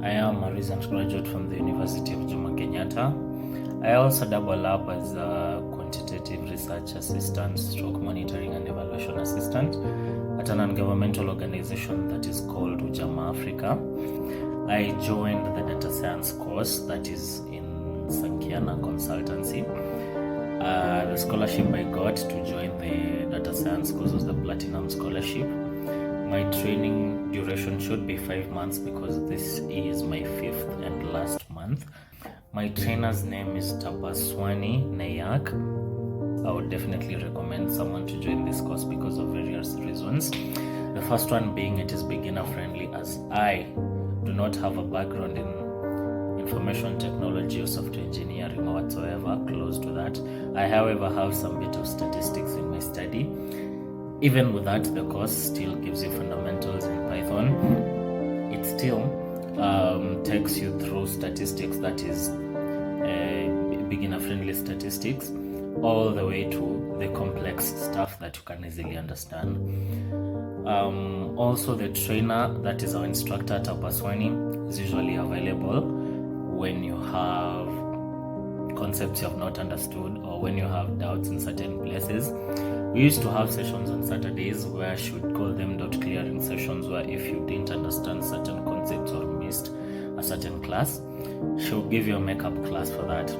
I am a recent graduate from the University of Jomo Kenyatta. I also double up as a quantitative research assistant, stroke monitoring and evaluation assistant at a non-governmental organization that is called Ujama Africa. I joined the data science course that is in Sankiana Consultancy. The scholarship I got to join the data science course was the Platinum Scholarship. My training duration should be 5 months because this is my 5th and last month. My trainer's name is Tapaswani Nayak. I would definitely recommend someone to join this course because of various reasons. The first one being it is beginner friendly, as I do not have a background in information technology or software engineering or whatsoever close to that. I, however, have some bit of statistics in my study. Even with that, the course still gives you fundamentals in Python. It still takes you through statistics, that is beginner-friendly statistics, all the way to the complex stuff that you can easily understand. Also, the trainer, that is our instructor, Tapaswani, is usually available when you have concepts you have not understood or when you have doubts in certain places. We used to have sessions on Saturdays where she would call them dot clearing sessions, where if you didn't understand certain concepts or missed a certain class, she'll give you a makeup class for that.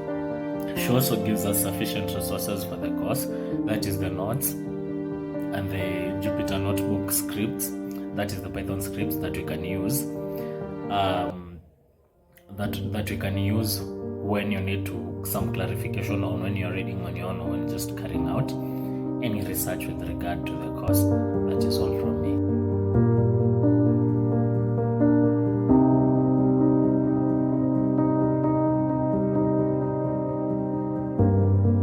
She also gives us sufficient resources for the course, that is the notes and the Jupyter Notebook scripts, that is the Python scripts that we can use, that we can use when you need to some clarification or when you're reading on your own or when just carrying out any research with regard to the course. That is all from me.